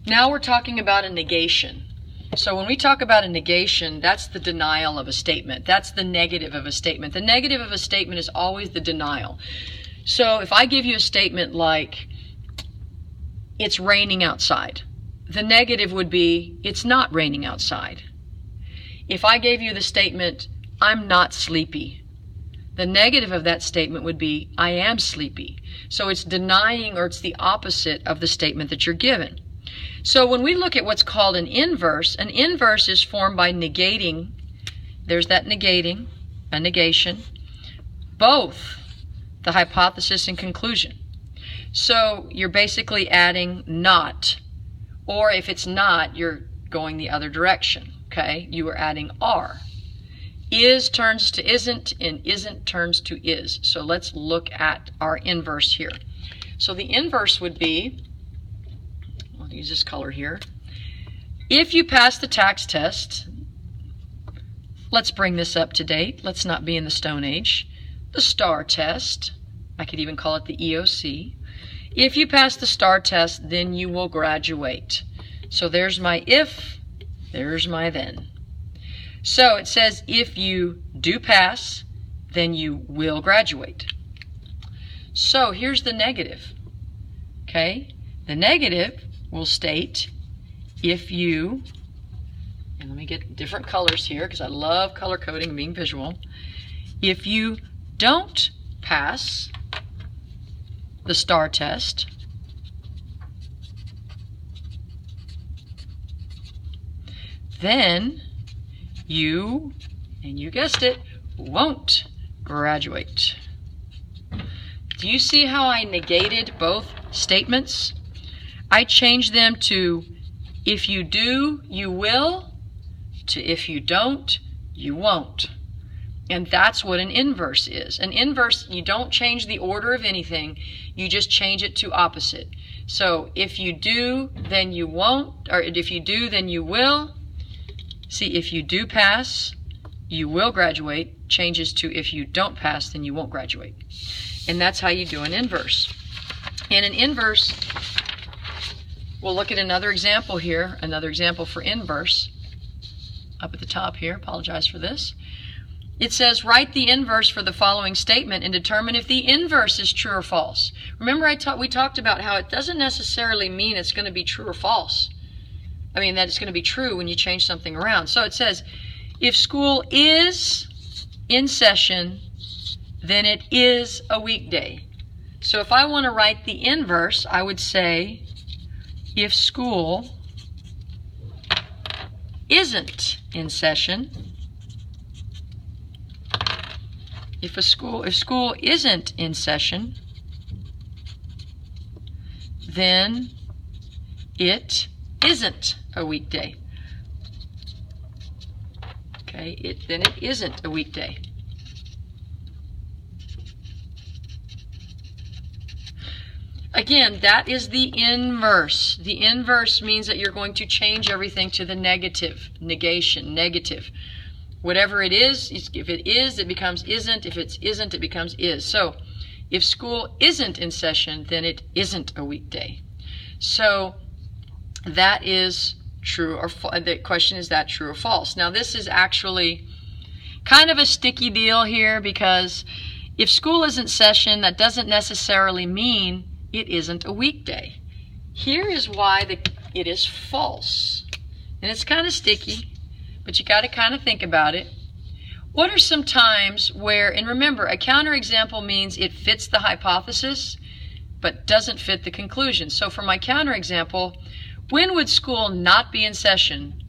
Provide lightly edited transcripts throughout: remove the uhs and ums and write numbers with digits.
Now we're talking about a negation. So when we talk about a negation, that's the denial of a statement. That's the negative of a statement. The negative of a statement is always the denial. So if I give you a statement like, it's raining outside, the negative would be, it's not raining outside. If I gave you the statement, I'm not sleepy, the negative of that statement would be, I am sleepy. So it's denying, or it's the opposite of the statement that you're given. So when we look at what's called an inverse is formed by negating, there's that negating, a negation, both the hypothesis and conclusion. So you're basically adding not, or if it's not, you're going the other direction, okay? You are adding are. Is turns to isn't, and isn't turns to is. So let's look at our inverse here. So the inverse would be, I'll use this color here. If you pass the tax test, let's bring this up to date. Let's not be in the Stone Age. The STAR test, I could even call it the EOC. If you pass the STAR test, then you will graduate. So there's my if, there's my then. So it says if you do pass, then you will graduate. So here's the negative, okay? The negative will state if you, and let me get different colors here because I love color coding and being visual. If you don't pass the STAR test, then you, and you guessed it, won't graduate. Do you see how I negated both statements? I changed them to if you do, you will, to if you don't, you won't. And that's what an inverse is. An inverse, you don't change the order of anything, you just change it to opposite. So if you do, then you won't, or if you do, then you will. See, if you do pass, you will graduate, changes to if you don't pass, then you won't graduate. And that's how you do an inverse. In an inverse, we'll look at another example here, another example for inverse. Up at the top here, apologize for this. It says, write the inverse for the following statement and determine if the inverse is true or false. Remember we talked about how it doesn't necessarily mean it's going to be true or false. I mean, that it's going to be true when you change something around. So it says, if school is in session, then it is a weekday. So if I want to write the inverse, I would say, if school isn't in session, if school isn't in session, then it isn't a weekday. Okay, then it isn't a weekday. Again, that is the inverse. The inverse means that you're going to change everything to the negative, negation, negative. Whatever it is, if it is, it becomes isn't. If it isn't, it becomes is. So if school isn't in session, then it isn't a weekday. So that is true or false. The question is that true or false? Now this is actually kind of a sticky deal here because if school isn't session, that doesn't necessarily mean it isn't a weekday. Here is why it is false. And it's kind of sticky, but you got to kind of think about it. What are some times where, and remember, a counterexample means it fits the hypothesis, but doesn't fit the conclusion. So for my counterexample, when would school not be in session,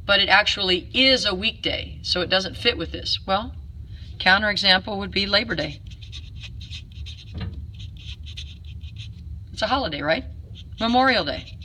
but it actually is a weekday, so it doesn't fit with this? Well, counterexample would be Labor Day. It's a holiday, right? Memorial Day.